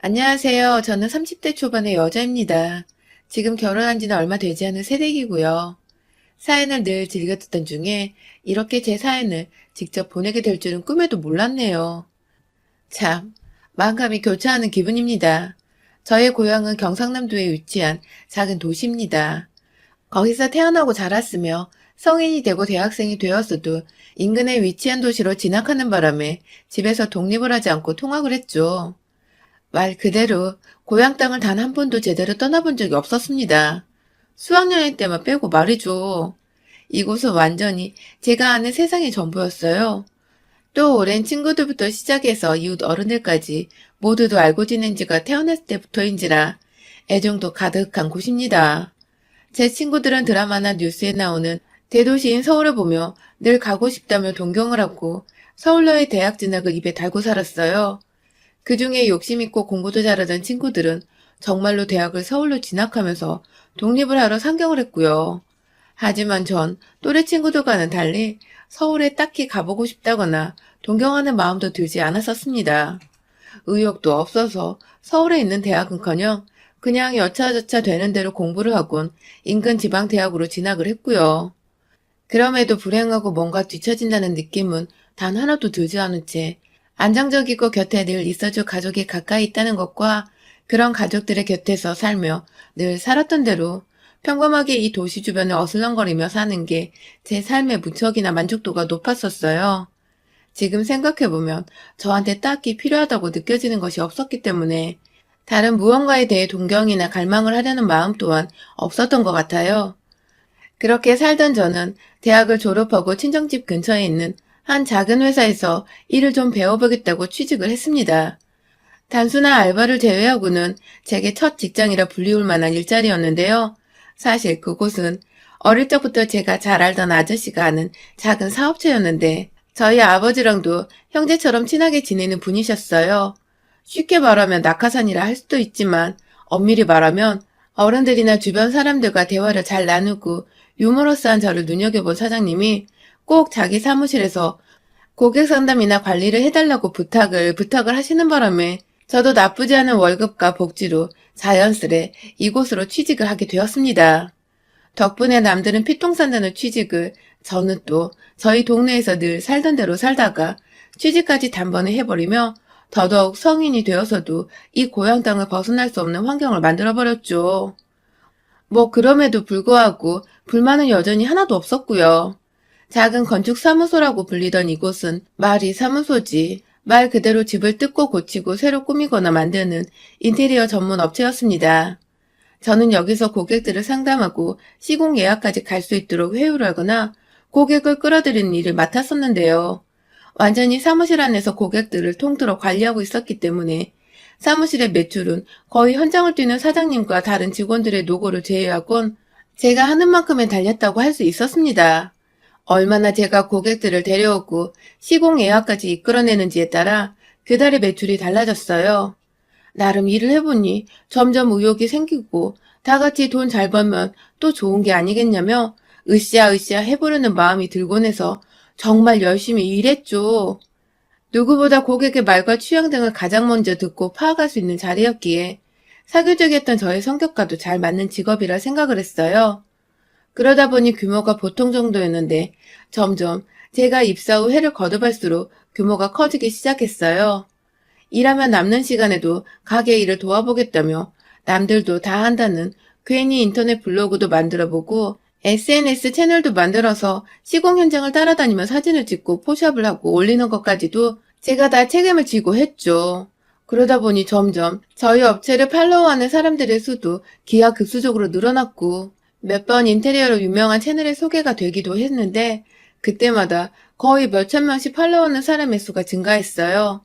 안녕하세요. 저는 30대 초반의 여자입니다. 지금 결혼한 지는 얼마 되지 않은 새댁이고요. 사연을 늘 즐겨 듣던 중에 이렇게 제 사연을 직접 보내게 될 줄은 꿈에도 몰랐네요. 참, 마음감이 교차하는 기분입니다. 저의 고향은 경상남도에 위치한 작은 도시입니다. 거기서 태어나고 자랐으며 성인이 되고 대학생이 되었어도 인근에 위치한 도시로 진학하는 바람에 집에서 독립을 하지 않고 통학을 했죠. 말 그대로 고향 땅을 단 한 번도 제대로 떠나본 적이 없었습니다. 수학여행 때만 빼고 말이죠. 이곳은 완전히 제가 아는 세상의 전부였어요. 또 오랜 친구들부터 시작해서 이웃 어른들까지 모두도 알고 지낸 지가 태어났을 때부터인지라 애정도 가득한 곳입니다. 제 친구들은 드라마나 뉴스에 나오는 대도시인 서울을 보며 늘 가고 싶다며 동경을 하고 서울로의 대학 진학을 입에 달고 살았어요. 그중에 욕심 있고 공부도 잘하던 친구들은 정말로 대학을 서울로 진학하면서 독립을 하러 상경을 했고요. 하지만 전 또래 친구들과는 달리 서울에 딱히 가보고 싶다거나 동경하는 마음도 들지 않았었습니다. 의욕도 없어서 서울에 있는 대학은커녕 그냥 여차저차 되는 대로 공부를 하곤 인근 지방 대학으로 진학을 했고요. 그럼에도 불행하고 뭔가 뒤처진다는 느낌은 단 하나도 들지 않은 채 안정적이고 곁에 늘 있어줄 가족이 가까이 있다는 것과 그런 가족들의 곁에서 살며 늘 살았던 대로 평범하게 이 도시 주변을 어슬렁거리며 사는 게 제 삶의 무척이나 만족도가 높았었어요. 지금 생각해보면 저한테 딱히 필요하다고 느껴지는 것이 없었기 때문에 다른 무언가에 대해 동경이나 갈망을 하려는 마음 또한 없었던 것 같아요. 그렇게 살던 저는 대학을 졸업하고 친정집 근처에 있는 한 작은 회사에서 일을 좀 배워보겠다고 취직을 했습니다. 단순한 알바를 제외하고는 제게 첫 직장이라 불리울 만한 일자리였는데요. 사실 그곳은 어릴 적부터 제가 잘 알던 아저씨가 하는 작은 사업체였는데 저희 아버지랑도 형제처럼 친하게 지내는 분이셨어요. 쉽게 말하면 낙하산이라 할 수도 있지만 엄밀히 말하면 어른들이나 주변 사람들과 대화를 잘 나누고 유머러스한 저를 눈여겨본 사장님이 꼭 자기 사무실에서 고객 상담이나 관리를 해달라고 부탁을 하시는 바람에 저도 나쁘지 않은 월급과 복지로 자연스레 이곳으로 취직을 하게 되었습니다. 덕분에 남들은 피똥 산다는 취직을 저는 또 저희 동네에서 늘 살던 대로 살다가 취직까지 단번에 해버리며 더더욱 성인이 되어서도 이 고향 땅을 벗어날 수 없는 환경을 만들어버렸죠. 뭐 그럼에도 불구하고 불만은 여전히 하나도 없었고요. 작은 건축사무소라고 불리던 이곳은 말이 사무소지 말 그대로 집을 뜯고 고치고 새로 꾸미거나 만드는 인테리어 전문 업체였습니다. 저는 여기서 고객들을 상담하고 시공 예약까지 갈 수 있도록 회유를 하거나 고객을 끌어들이는 일을 맡았었는데요. 완전히 사무실 안에서 고객들을 통틀어 관리하고 있었기 때문에 사무실의 매출은 거의 현장을 뛰는 사장님과 다른 직원들의 노고를 제외하곤 제가 하는 만큼은 달렸다고 할 수 있었습니다. 얼마나 제가 고객들을 데려오고 시공 예약까지 이끌어내는지에 따라 그달의 매출이 달라졌어요. 나름 일을 해보니 점점 의욕이 생기고 다 같이 돈 잘 벌면 또 좋은 게 아니겠냐며 으쌰으쌰 해보려는 마음이 들곤 해서 정말 열심히 일했죠. 누구보다 고객의 말과 취향 등을 가장 먼저 듣고 파악할 수 있는 자리였기에 사교적이었던 저의 성격과도 잘 맞는 직업이라 생각을 했어요. 그러다 보니 규모가 보통 정도였는데 점점 제가 입사 후 해를 거듭할수록 규모가 커지기 시작했어요. 일하면 남는 시간에도 가게 일을 도와보겠다며 남들도 다 한다는 괜히 인터넷 블로그도 만들어보고 SNS 채널도 만들어서 시공 현장을 따라다니며 사진을 찍고 포샵을 하고 올리는 것까지도 제가 다 책임을 지고 했죠. 그러다 보니 점점 저희 업체를 팔로우하는 사람들의 수도 기하급수적으로 늘어났고 몇 번 인테리어로 유명한 채널에 소개가 되기도 했는데 그때마다 거의 몇천 명씩 팔로우하는 사람의 수가 증가했어요.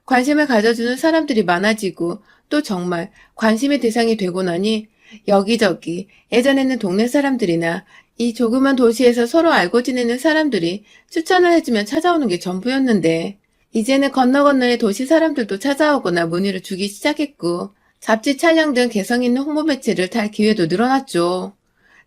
관심을 가져주는 사람들이 많아지고 또 정말 관심의 대상이 되고 나니 여기저기 예전에는 동네 사람들이나 이 조그만 도시에서 서로 알고 지내는 사람들이 추천을 해주면 찾아오는 게 전부였는데 이제는 건너 건너의 도시 사람들도 찾아오거나 문의를 주기 시작했고 잡지 촬영 등 개성 있는 홍보 매체를 탈 기회도 늘어났죠.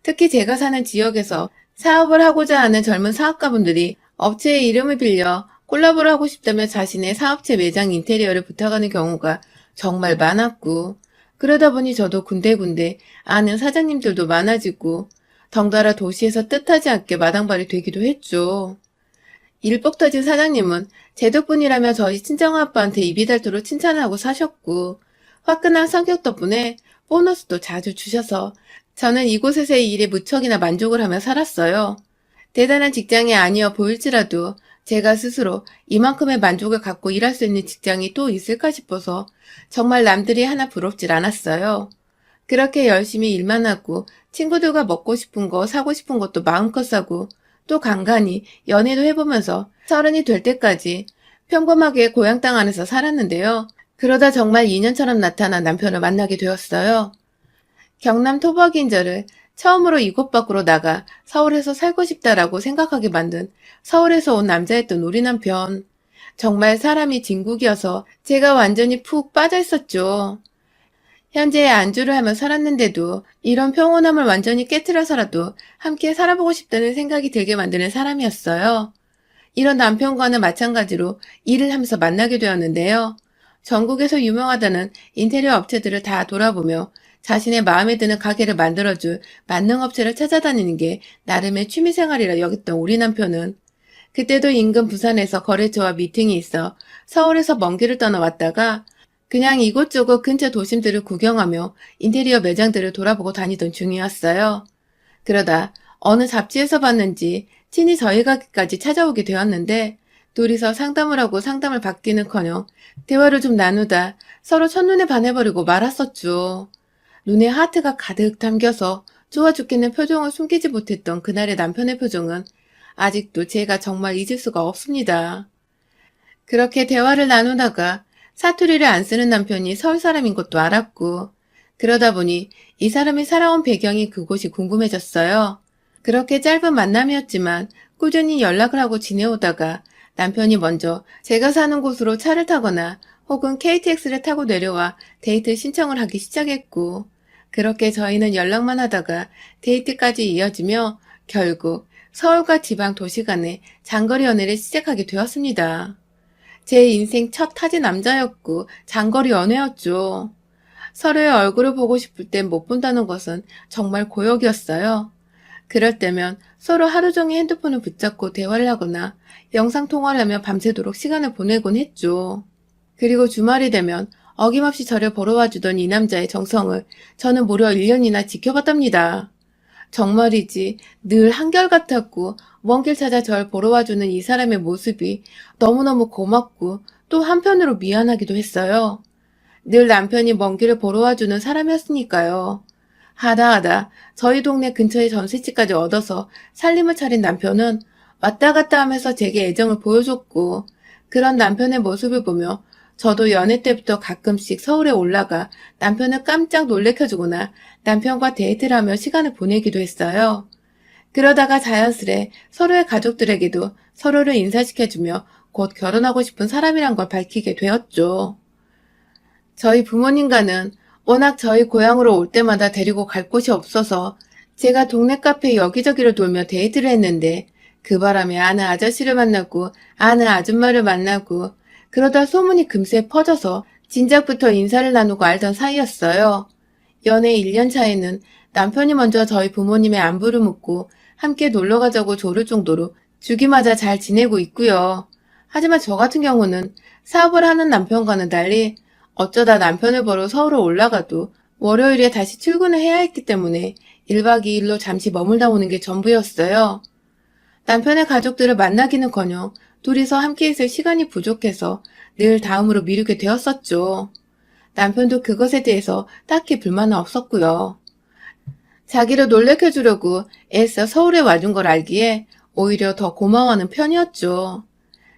특히 제가 사는 지역에서 사업을 하고자 하는 젊은 사업가분들이 업체의 이름을 빌려 콜라보를 하고 싶다며 자신의 사업체 매장 인테리어를 부탁하는 경우가 정말 많았고, 그러다 보니 저도 군데군데 아는 사장님들도 많아지고, 덩달아 도시에서 뜻하지 않게 마당발이 되기도 했죠. 일복 터진 사장님은 제 덕분이라며 저희 친정아빠한테 입이 닳도록 칭찬하고 사셨고, 화끈한 성격 덕분에 보너스도 자주 주셔서 저는 이곳에서의 일에 무척이나 만족을 하며 살았어요. 대단한 직장이 아니어 보일지라도 제가 스스로 이만큼의 만족을 갖고 일할 수 있는 직장이 또 있을까 싶어서 정말 남들이 하나 부럽질 않았어요. 그렇게 열심히 일만 하고 친구들과 먹고 싶은 거 사고 싶은 것도 마음껏 사고 또 간간히 연애도 해보면서 30이 될 때까지 평범하게 고향 땅 안에서 살았는데요. 그러다 정말 인연처럼 나타난 남편을 만나게 되었어요. 경남 토박이인저를 처음으로 이곳 밖으로 나가 서울에서 살고 싶다라고 생각하게 만든 서울에서 온 남자였던 우리 남편. 정말 사람이 진국이어서 제가 완전히 푹 빠져 있었죠. 현재 안주를 하며 살았는데도 이런 평온함을 완전히 깨트려서라도 함께 살아보고 싶다는 생각이 들게 만드는 사람이었어요. 이런 남편과는 마찬가지로 일을 하면서 만나게 되었는데요. 전국에서 유명하다는 인테리어 업체들을 다 돌아보며 자신의 마음에 드는 가게를 만들어줄 만능 업체를 찾아다니는 게 나름의 취미생활이라 여겼던 우리 남편은 그때도 인근 부산에서 거래처와 미팅이 있어 서울에서 먼 길을 떠나왔다가 그냥 이곳저곳 근처 도심들을 구경하며 인테리어 매장들을 돌아보고 다니던 중이었어요. 그러다 어느 잡지에서 봤는지 친히 저희 가게까지 찾아오게 되었는데 둘이서 상담을 하고 상담을 받기는커녕 대화를 좀 나누다 서로 첫눈에 반해버리고 말았었죠. 눈에 하트가 가득 담겨서 좋아 죽겠는 표정을 숨기지 못했던 그날의 남편의 표정은 아직도 제가 정말 잊을 수가 없습니다. 그렇게 대화를 나누다가 사투리를 안 쓰는 남편이 서울 사람인 것도 알았고, 그러다 보니 이 사람이 살아온 배경이 그곳이 궁금해졌어요. 그렇게 짧은 만남이었지만 꾸준히 연락을 하고 지내오다가 남편이 먼저 제가 사는 곳으로 차를 타거나 혹은 KTX를 타고 내려와 데이트 신청을 하기 시작했고, 그렇게 저희는 연락만 하다가 데이트까지 이어지며 결국 서울과 지방 도시 간의 장거리 연애를 시작하게 되었습니다. 제 인생 첫 타지 남자였고 장거리 연애였죠. 서로의 얼굴을 보고 싶을 땐 못 본다는 것은 정말 고역이었어요. 그럴 때면 서로 하루 종일 핸드폰을 붙잡고 대화를 하거나 영상통화를 하며 밤새도록 시간을 보내곤 했죠. 그리고 주말이 되면 어김없이 저를 보러 와주던 이 남자의 정성을 저는 무려 1년이나 지켜봤답니다. 정말이지 늘 한결같았고 먼 길 찾아 절 보러 와주는 이 사람의 모습이 너무너무 고맙고 또 한편으로 미안하기도 했어요. 늘 남편이 먼 길을 보러 와주는 사람이었으니까요. 하다하다 저희 동네 근처에 전셋집까지 얻어서 살림을 차린 남편은 왔다 갔다 하면서 제게 애정을 보여줬고 그런 남편의 모습을 보며 저도 연애 때부터 가끔씩 서울에 올라가 남편을 깜짝 놀래켜주거나 남편과 데이트를 하며 시간을 보내기도 했어요. 그러다가 자연스레 서로의 가족들에게도 서로를 인사시켜주며 곧 결혼하고 싶은 사람이란 걸 밝히게 되었죠. 저희 부모님과는 워낙 저희 고향으로 올 때마다 데리고 갈 곳이 없어서 제가 동네 카페 여기저기를 돌며 데이트를 했는데 그 바람에 아는 아저씨를 만나고 아는 아줌마를 만나고 그러다 소문이 금세 퍼져서 진작부터 인사를 나누고 알던 사이였어요. 연애 1년 차에는 남편이 먼저 저희 부모님의 안부를 묻고 함께 놀러 가자고 조를 정도로 죽이 맞아 잘 지내고 있고요. 하지만 저 같은 경우는 사업을 하는 남편과는 달리 어쩌다 남편을 보러 서울에 올라가도 월요일에 다시 출근을 해야 했기 때문에 1박 2일로 잠시 머물다 오는 게 전부였어요. 남편의 가족들을 만나기는커녕 둘이서 함께 있을 시간이 부족해서 늘 다음으로 미루게 되었었죠. 남편도 그것에 대해서 딱히 불만은 없었고요. 자기를 놀래켜주려고 애써 서울에 와준 걸 알기에 오히려 더 고마워하는 편이었죠.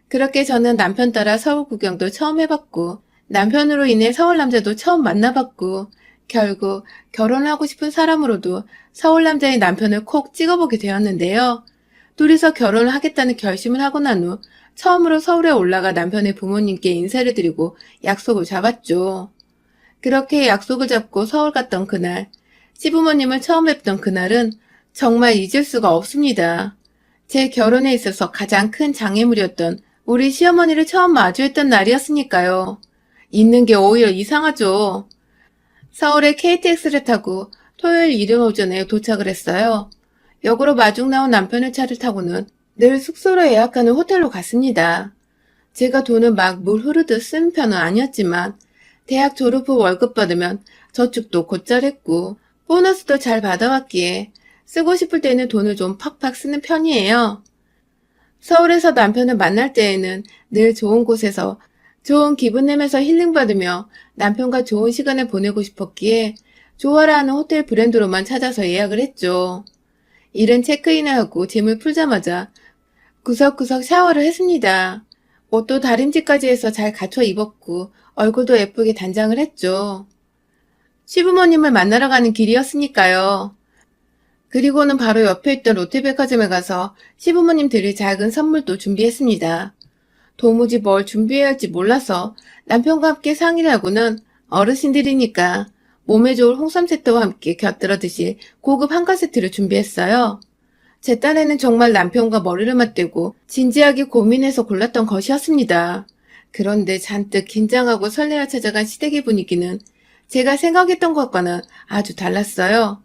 그렇게 저는 남편 따라 서울 구경도 처음 해봤고 남편으로 인해 서울 남자도 처음 만나봤고 결국 결혼하고 싶은 사람으로도 서울 남자의 남편을 콕 찍어보게 되었는데요. 둘이서 결혼을 하겠다는 결심을 하고 난 후 처음으로 서울에 올라가 남편의 부모님께 인사를 드리고 약속을 잡았죠. 그렇게 약속을 잡고 서울 갔던 그날, 시부모님을 처음 뵙던 그날은 정말 잊을 수가 없습니다. 제 결혼에 있어서 가장 큰 장애물이었던 우리 시어머니를 처음 마주했던 날이었으니까요. 있는 게 오히려 이상하죠. 서울에 KTX를 타고 토요일 이른 오전에 도착을 했어요. 역으로 마중 나온 남편의 차를 타고는 늘 숙소로 예약하는 호텔로 갔습니다. 제가 돈을 막 물 흐르듯 쓴 편은 아니었지만 대학 졸업 후 월급 받으면 저축도 곧잘 했고 보너스도 잘 받아왔기에 쓰고 싶을 때는 돈을 좀 팍팍 쓰는 편이에요. 서울에서 남편을 만날 때에는 늘 좋은 곳에서 좋은 기분 내면서 힐링받으며 남편과 좋은 시간을 보내고 싶었기에 좋아라 하는 호텔 브랜드로만 찾아서 예약을 했죠. 이른 체크인을 하고 짐을 풀자마자 구석구석 샤워를 했습니다. 옷도 다림질까지 해서 잘 갖춰 입었고 얼굴도 예쁘게 단장을 했죠. 시부모님을 만나러 가는 길이었으니까요. 그리고는 바로 옆에 있던 롯데백화점에 가서 시부모님 드릴 작은 선물도 준비했습니다. 도무지 뭘 준비해야 할지 몰라서 남편과 함께 상의를 하고는 어르신들이니까 몸에 좋을 홍삼 세트와 함께 곁들여 드실 고급 한가 세트를 준비했어요. 제 딴에는 정말 남편과 머리를 맞대고 진지하게 고민해서 골랐던 것이었습니다. 그런데 잔뜩 긴장하고 설레어 찾아간 시댁의 분위기는 제가 생각했던 것과는 아주 달랐어요.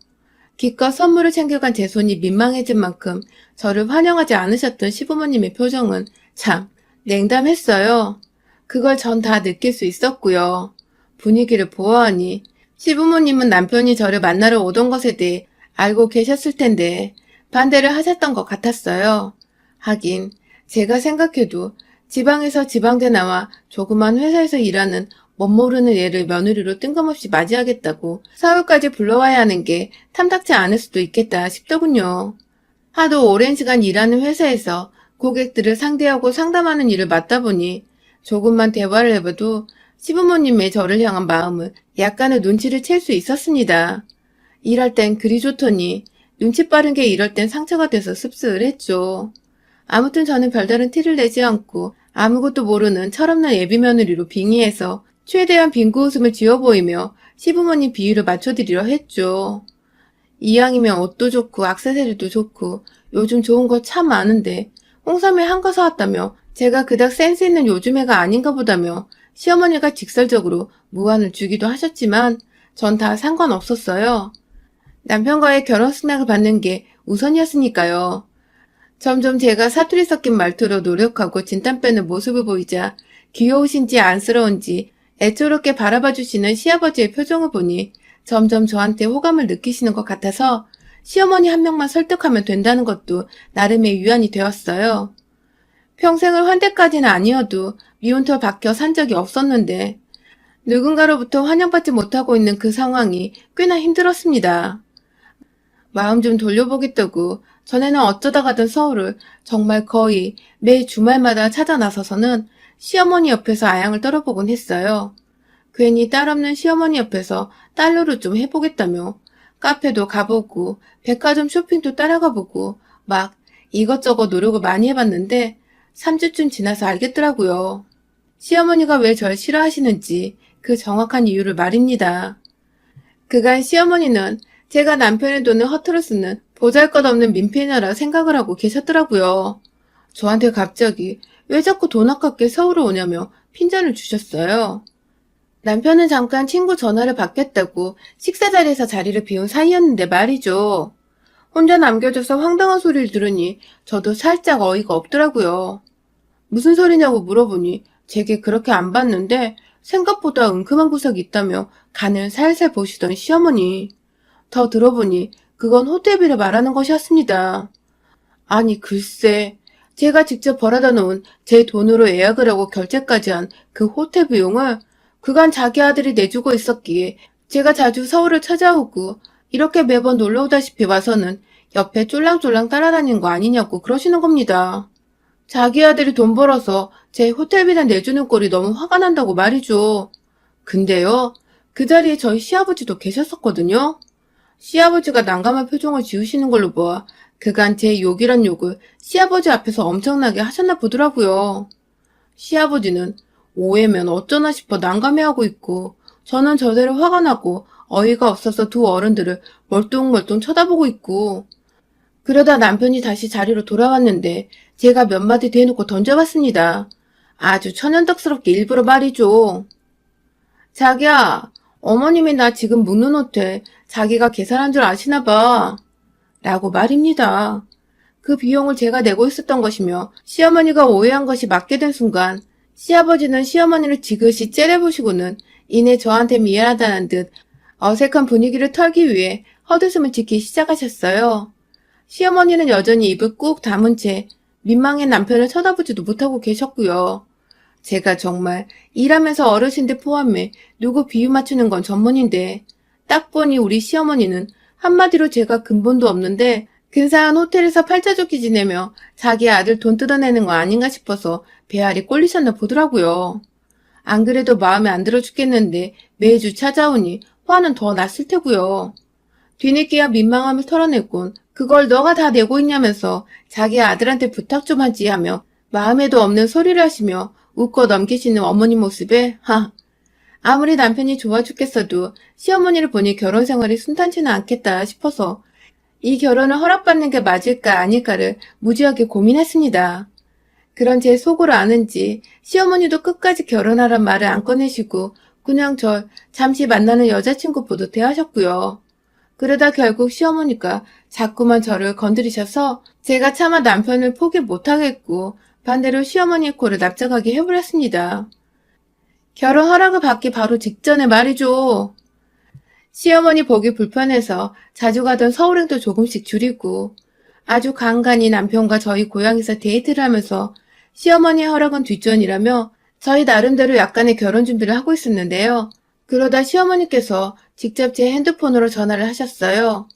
기껏 선물을 챙겨간 제 손이 민망해진 만큼 저를 환영하지 않으셨던 시부모님의 표정은 참 냉담했어요. 그걸 전 다 느낄 수 있었고요. 분위기를 보아하니 시부모님은 남편이 저를 만나러 오던 것에 대해 알고 계셨을 텐데 반대를 하셨던 것 같았어요. 하긴 제가 생각해도 지방에서 지방대 나와 조그만 회사에서 일하는 멋모르는 애를 며느리로 뜬금없이 맞이하겠다고 서울까지 불러와야 하는 게 탐탁지 않을 수도 있겠다 싶더군요. 하도 오랜 시간 일하는 회사에서 고객들을 상대하고 상담하는 일을 맡다 보니 조금만 대화를 해봐도 시부모님의 저를 향한 마음을 약간의 눈치를 챌 수 있었습니다. 일할 땐 그리 좋더니 눈치 빠른 게 이럴 땐 상처가 돼서 씁쓸했죠. 아무튼 저는 별다른 티를 내지 않고 아무것도 모르는 철없는 예비 며느리로 빙의해서 최대한 빙고 웃음을 지어 보이며 시부모님 비위를 맞춰드리려 했죠. 이왕이면 옷도 좋고 액세서리도 좋고 요즘 좋은 거 참 많은데 홍삼에 한 거 사왔다며 제가 그닥 센스 있는 요즘 애가 아닌가 보다며 시어머니가 직설적으로 무안을 주기도 하셨지만 전 다 상관없었어요. 남편과의 결혼 승낙을 받는 게 우선이었으니까요. 점점 제가 사투리 섞인 말투로 노력하고 진땀 빼는 모습을 보이자 귀여우신지 안쓰러운지 애초롭게 바라봐 주시는 시아버지의 표정을 보니 점점 저한테 호감을 느끼시는 것 같아서 시어머니 한 명만 설득하면 된다는 것도 나름의 위안이 되었어요. 평생을 환대까지는 아니어도 미운 털 박혀 산 적이 없었는데 누군가로부터 환영받지 못하고 있는 그 상황이 꽤나 힘들었습니다. 마음 좀 돌려보겠다고 전에는 어쩌다 가던 서울을 정말 거의 매 주말마다 찾아 나서서는 시어머니 옆에서 아양을 떨어보곤 했어요. 괜히 딸 없는 시어머니 옆에서 딸로를 좀 해보겠다며 카페도 가보고 백화점 쇼핑도 따라가보고 막 이것저것 노력을 많이 해봤는데 3주쯤 지나서 알겠더라고요. 시어머니가 왜 절 싫어하시는지 그 정확한 이유를 말입니다. 그간 시어머니는 제가 남편의 돈을 허투루 쓰는 보잘것없는 민폐녀라 생각을 하고 계셨더라고요. 저한테 갑자기 왜 자꾸 돈 아깝게 서울을 오냐며 핀잔을 주셨어요. 남편은 잠깐 친구 전화를 받겠다고 식사 자리에서 자리를 비운 사이였는데 말이죠. 혼자 남겨져서 황당한 소리를 들으니 저도 살짝 어이가 없더라고요. 무슨 소리냐고 물어보니 제게 그렇게 안 봤는데 생각보다 은큼한 구석이 있다며 간을 살살 보시던 시어머니. 더 들어보니 그건 호텔비를 말하는 것이었습니다. 아니 글쎄, 제가 직접 벌어다 놓은 제 돈으로 예약을 하고 결제까지 한 그 호텔 비용을 그간 자기 아들이 내주고 있었기에 제가 자주 서울을 찾아오고 이렇게 매번 놀러오다시피 와서는 옆에 쫄랑쫄랑 따라다니는 거 아니냐고 그러시는 겁니다. 자기 아들이 돈 벌어서 제 호텔비나 내주는 꼴이 너무 화가 난다고 말이죠. 근데요, 그 자리에 저희 시아버지도 계셨었거든요. 시아버지가 난감한 표정을 지으시는 걸로 보아 그간 제 욕이란 욕을 시아버지 앞에서 엄청나게 하셨나 보더라고요. 시아버지는 오해면 어쩌나 싶어 난감해하고 있고 저는 저대로 화가 나고 어이가 없어서 두 어른들을 멀뚱멀뚱 쳐다보고 있고 그러다 남편이 다시 자리로 돌아왔는데 제가 몇 마디 대놓고 던져봤습니다. 아주 천연덕스럽게 일부러 말이죠. 자기야, 어머님이 나 지금 묵는 호텔 자기가 계산한 줄 아시나 봐. 라고 말입니다. 그 비용을 제가 내고 있었던 것이며 시어머니가 오해한 것이 맞게 된 순간 시아버지는 시어머니를 지그시 째려보시고는 이내 저한테 미안하다는 듯 어색한 분위기를 털기 위해 헛웃음을 짓기 시작하셨어요. 시어머니는 여전히 입을 꾹 다문 채 민망한 남편을 쳐다보지도 못하고 계셨고요. 제가 정말 일하면서 어르신들 포함해 누구 비유 맞추는 건 전문인데 딱 보니 우리 시어머니는 한마디로 제가 근본도 없는데 근사한 호텔에서 팔자좋게 지내며 자기 아들 돈 뜯어내는 거 아닌가 싶어서 배알이 꼴리셨나 보더라고요. 안 그래도 마음에 안 들어 죽겠는데 매주 찾아오니 화는 더 났을 테고요. 뒤늦게야 민망함을 털어냈곤 그걸 너가 다 내고 있냐면서 자기 아들한테 부탁 좀 하지 하며 마음에도 없는 소리를 하시며 웃고 넘기시는 어머니 모습에 아무리 남편이 좋아 죽겠어도 시어머니를 보니 결혼 생활이 순탄치는 않겠다 싶어서 이 결혼을 허락받는 게 맞을까 아닐까를 무지하게 고민했습니다. 그런 제 속으로 아는지 시어머니도 끝까지 결혼하란 말을 안 꺼내시고 그냥 절 잠시 만나는 여자친구 보듯 대하셨고요. 그러다 결국 시어머니가 자꾸만 저를 건드리셔서 제가 차마 남편을 포기 못하겠고 반대로 시어머니의 코를 납작하게 해버렸습니다. 결혼 허락을 받기 바로 직전에 말이죠. 시어머니 보기 불편해서 자주 가던 서울행도 조금씩 줄이고 아주 간간히 남편과 저희 고향에서 데이트를 하면서 시어머니의 허락은 뒷전이라며 저희 나름대로 약간의 결혼 준비를 하고 있었는데요. 그러다 시어머니께서 직접 제 핸드폰으로 전화를 하셨어요.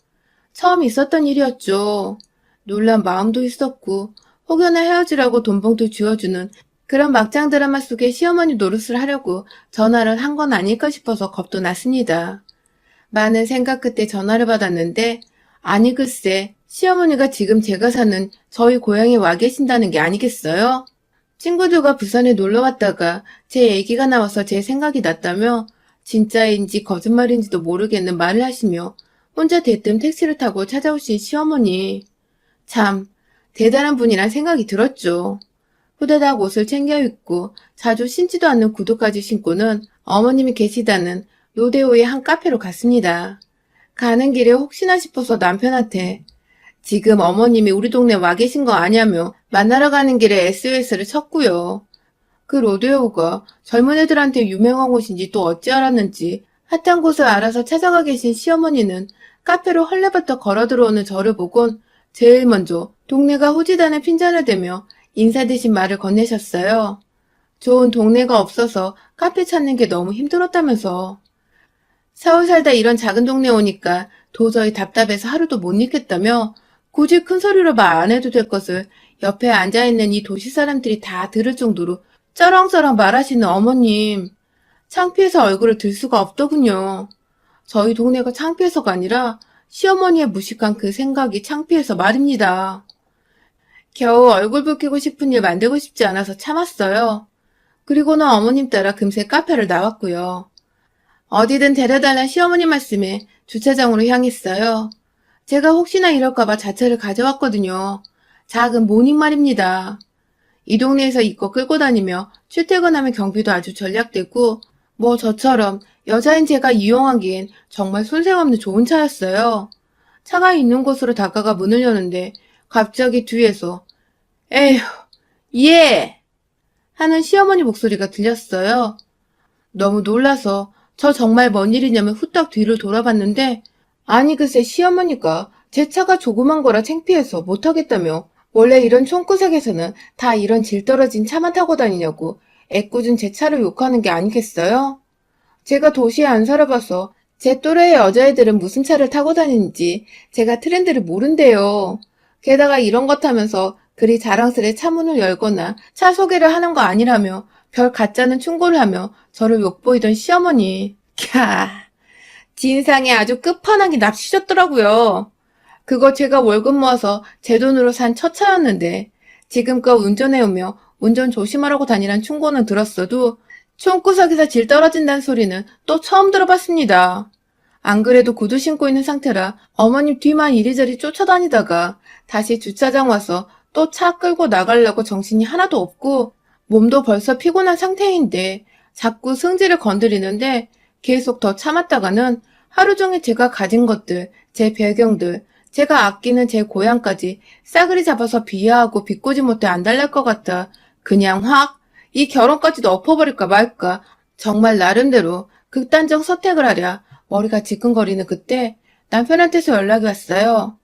처음 있었던 일이었죠. 놀란 마음도 있었고 혹여나 헤어지라고 돈봉투 쥐어주는 그런 막장 드라마 속에 시어머니 노릇을 하려고 전화를 한 건 아닐까 싶어서 겁도 났습니다. 많은 생각 끝에 전화를 받았는데 아니 글쎄 시어머니가 지금 제가 사는 저희 고향에 와 계신다는 게 아니겠어요? 친구들과 부산에 놀러 왔다가 제 얘기가 나와서 제 생각이 났다며 진짜인지 거짓말인지도 모르겠는 말을 하시며 혼자 대뜸 택시를 타고 찾아오신 시어머니. 참 대단한 분이란 생각이 들었죠. 후다닥 옷을 챙겨 입고 자주 신지도 않는 구두까지 신고는 어머님이 계시다는 로데오의 한 카페로 갔습니다. 가는 길에 혹시나 싶어서 남편한테 지금 어머님이 우리 동네 와 계신 거 아냐며 만나러 가는 길에 SOS를 쳤고요. 그 로데오가 젊은 애들한테 유명한 곳인지 또 어찌 알았는지 핫한 곳을 알아서 찾아가 계신 시어머니는 카페로 헐레벌떡 걸어 들어오는 저를 보곤 제일 먼저 동네가 후지단에 핀잔을 대며 인사 대신 말을 건네셨어요. 좋은 동네가 없어서 카페 찾는 게 너무 힘들었다면서. 서울 살다 이런 작은 동네 오니까 도저히 답답해서 하루도 못 있겠다며 굳이 큰 소리로 말 안 해도 될 것을 옆에 앉아있는 이 도시 사람들이 다 들을 정도로 쩌렁쩌렁 말하시는 어머님. 창피해서 얼굴을 들 수가 없더군요. 저희 동네가 창피해서가 아니라 시어머니의 무식한 그 생각이 창피해서 말입니다. 겨우 얼굴 붉히고 싶은 일 만들고 싶지 않아서 참았어요. 그리고는 어머님 따라 금세 카페를 나왔고요. 어디든 데려달란 시어머니 말씀에 주차장으로 향했어요. 제가 혹시나 이럴까봐 자차를 가져왔거든요. 작은 모닝 말입니다. 이 동네에서 이거 끌고 다니며 출퇴근하면 경비도 아주 전략되고 뭐 저처럼 여자인 제가 이용하기엔 정말 손색없는 좋은 차였어요. 차가 있는 곳으로 다가가 문을 여는데 갑자기 뒤에서 에휴, 예! 하는 시어머니 목소리가 들렸어요. 너무 놀라서 저 정말 뭔 일이냐면 후딱 뒤를 돌아봤는데 아니 글쎄 시어머니가 제 차가 조그만 거라 창피해서 못하겠다며 원래 이런 촌구석에서는 다 이런 질 떨어진 차만 타고 다니냐고 애꿎은 제 차를 욕하는 게 아니겠어요? 제가 도시에 안 살아봐서 제 또래의 여자애들은 무슨 차를 타고 다니는지 제가 트렌드를 모른대요. 게다가 이런 것 타면서 그리 자랑스레 차문을 열거나 차 소개를 하는 거 아니라며 별 가짜는 충고를 하며 저를 욕보이던 시어머니. 캬, 진상에 아주 끝판왕이 납치셨더라고요. 그거 제가 월급 모아서 제 돈으로 산 첫 차였는데 지금껏 운전해오며 운전 조심하라고 다니란 충고는 들었어도 총구석에서 질 떨어진다는 소리는 또 처음 들어봤습니다. 안 그래도 구두 신고 있는 상태라 어머님 뒤만 이리저리 쫓아다니다가 다시 주차장 와서 또 차 끌고 나가려고 정신이 하나도 없고 몸도 벌써 피곤한 상태인데 자꾸 승질을 건드리는데 계속 더 참았다가는 하루 종일 제가 가진 것들, 제 배경들, 제가 아끼는 제 고향까지 싸그리 잡아서 비하하고 비꼬지 못해 안달날 것 같아 그냥 확 이 결혼까지도 엎어버릴까 말까 정말 나름대로 극단적 선택을 하랴 머리가 지끈거리는 그때 남편한테서 연락이 왔어요.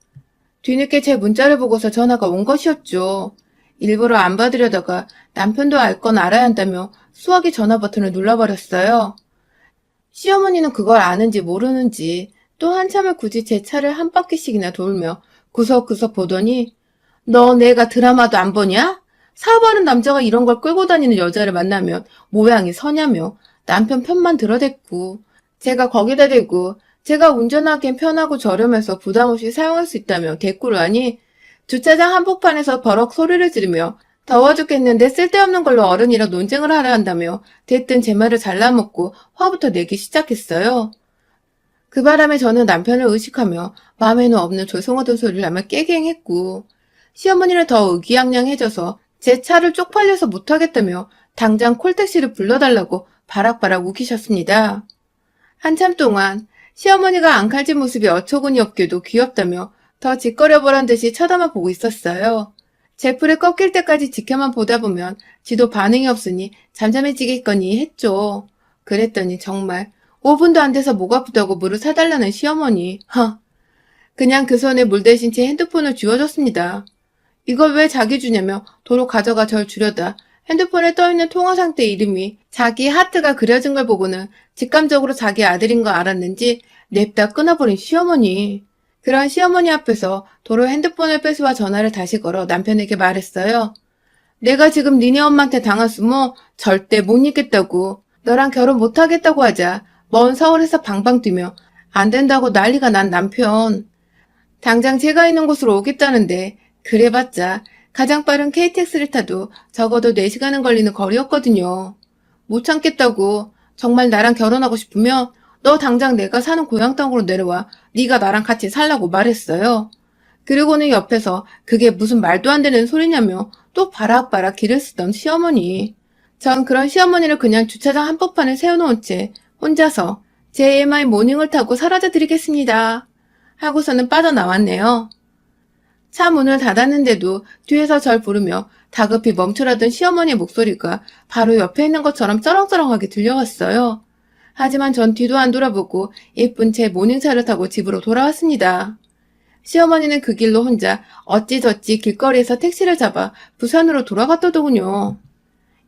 뒤늦게 제 문자를 보고서 전화가 온 것이었죠. 일부러 안 받으려다가 남편도 알 건 알아야 한다며 수화기 전화 버튼을 눌러버렸어요. 시어머니는 그걸 아는지 모르는지 또 한참을 굳이 제 차를 한 바퀴씩이나 돌며 구석구석 보더니 너 내가 드라마도 안 보냐? 사업하는 남자가 이런 걸 끌고 다니는 여자를 만나면 모양이 서냐며 남편 편만 들어댔고 제가 거기다 대고 제가 운전하기엔 편하고 저렴해서 부담 없이 사용할 수 있다며 대꾸를 하니 주차장 한복판에서 버럭 소리를 지르며 더워 죽겠는데 쓸데없는 걸로 어른이랑 논쟁을 하려 한다며 대뜸 제 말을 잘라먹고 화부터 내기 시작했어요. 그 바람에 저는 남편을 의식하며 마음에는 없는 조성하던 소리를 하며 깨갱했고 시어머니는 더 의기양양해져서 제 차를 쪽팔려서 못하겠다며 당장 콜택시를 불러달라고 바락바락 우기셨습니다. 한참 동안 시어머니가 앙칼진 모습이 어처구니 없게도 귀엽다며 더 짓거려보란 듯이 쳐다만 보고 있었어요. 제 풀에 꺾일 때까지 지켜만 보다 보면 지도 반응이 없으니 잠잠해지겠거니 했죠. 그랬더니 정말 5분도 안 돼서 목 아프다고 물을 사달라는 시어머니. 그냥 그 손에 물 대신 제 핸드폰을 쥐어줬습니다. 이걸 왜 자기 주냐며 도로 가져가 절 주려다 핸드폰에 떠있는 통화 상태 이름이 자기 하트가 그려진 걸 보고는 직감적으로 자기 아들인 거 알았는지 냅다 끊어버린 시어머니. 그런 시어머니 앞에서 도로 핸드폰을 뺏어와 전화를 다시 걸어 남편에게 말했어요. 내가 지금 니네 엄마한테 당했으면 절대 못 잊겠다고. 너랑 결혼 못하겠다고 하자. 먼 서울에서 방방 뛰며 안 된다고 난리가 난 남편. 당장 제가 있는 곳으로 오겠다는데 그래봤자 가장 빠른 KTX를 타도 적어도 4시간은 걸리는 거리였거든요. 못 참겠다고. 정말 나랑 결혼하고 싶으면 너 당장 내가 사는 고향 땅으로 내려와 네가 나랑 같이 살라고 말했어요. 그리고는 옆에서 그게 무슨 말도 안 되는 소리냐며 또 바락바락 기를 쓰던 시어머니. 전 그런 시어머니를 그냥 주차장 한복판에 세워놓은 채 혼자서 JMI 모닝을 타고 사라져드리겠습니다. 하고서는 빠져나왔네요. 차 문을 닫았는데도 뒤에서 절 부르며 다급히 멈추라던 시어머니의 목소리가 바로 옆에 있는 것처럼 쩌렁쩌렁하게 들려왔어요. 하지만 전 뒤도 안 돌아보고 예쁜 제 모닝차를 타고 집으로 돌아왔습니다. 시어머니는 그 길로 혼자 어찌저찌 길거리에서 택시를 잡아 부산으로 돌아갔더더군요.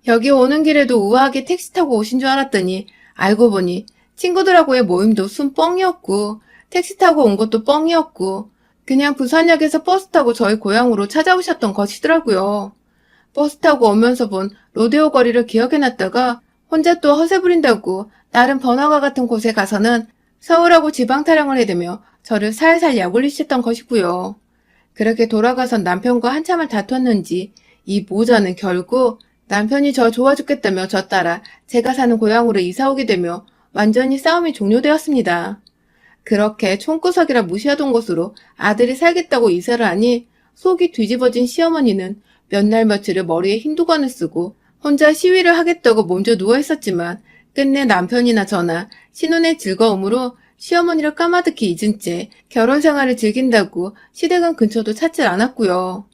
여기 오는 길에도 우아하게 택시 타고 오신 줄 알았더니 알고 보니 친구들하고의 모임도 순 뻥이었고 택시 타고 온 것도 뻥이었고 그냥 부산역에서 버스 타고 저희 고향으로 찾아오셨던 것이더라고요. 버스 타고 오면서 본 로데오 거리를 기억해놨다가 혼자 또 허세 부린다고 나름 번화가 같은 곳에 가서는 서울하고 지방 타령을 해대며 저를 살살 약올리셨던 것이고요. 그렇게 돌아가선 남편과 한참을 다퉜는지 이 모자는 결국 남편이 저 좋아 죽겠다며 저 따라 제가 사는 고향으로 이사오게 되며 완전히 싸움이 종료되었습니다. 그렇게 총구석이라 무시하던 곳으로 아들이 살겠다고 이사를 하니 속이 뒤집어진 시어머니는 몇 날 며칠을 머리에 흰 두건을 쓰고 혼자 시위를 하겠다고 몸져 누워있었지만 끝내 남편이나 저나 신혼의 즐거움으로 시어머니를 까마득히 잊은 채 결혼 생활을 즐긴다고 시댁은 근처도 찾질 않았고요.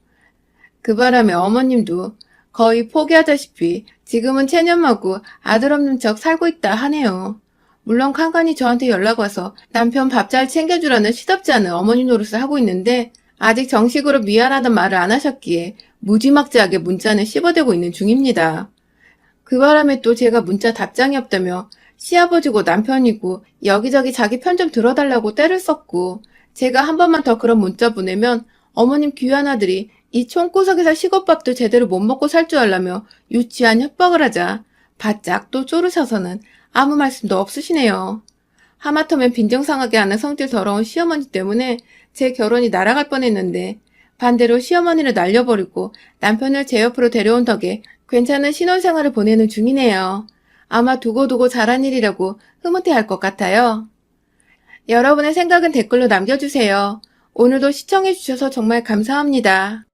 그 바람에 어머님도 거의 포기하다시피 지금은 체념하고 아들 없는 척 살고 있다 하네요. 물론 간간히 저한테 연락 와서 남편 밥 잘 챙겨주라는 시덥지 않은 어머니 노릇을 하고 있는데 아직 정식으로 미안하단 말을 안 하셨기에 무지막지하게 문자는 씹어대고 있는 중입니다. 그 바람에 또 제가 문자 답장이 없다며 시아버지고 남편이고 여기저기 자기 편 좀 들어달라고 떼를 썼고 제가 한 번만 더 그런 문자 보내면 어머님 귀한 아들이 이 총구석에서 식옷밥도 제대로 못 먹고 살 줄 알라며 유치한 협박을 하자 바짝 또 쪼르셔서는 아무 말씀도 없으시네요. 하마터면 빈정상하게 하는 성질 더러운 시어머니 때문에 제 결혼이 날아갈 뻔했는데 반대로 시어머니를 날려버리고 남편을 제 옆으로 데려온 덕에 괜찮은 신혼생활을 보내는 중이네요. 아마 두고두고 잘한 일이라고 흐뭇해할 것 같아요. 여러분의 생각은 댓글로 남겨주세요. 오늘도 시청해주셔서 정말 감사합니다.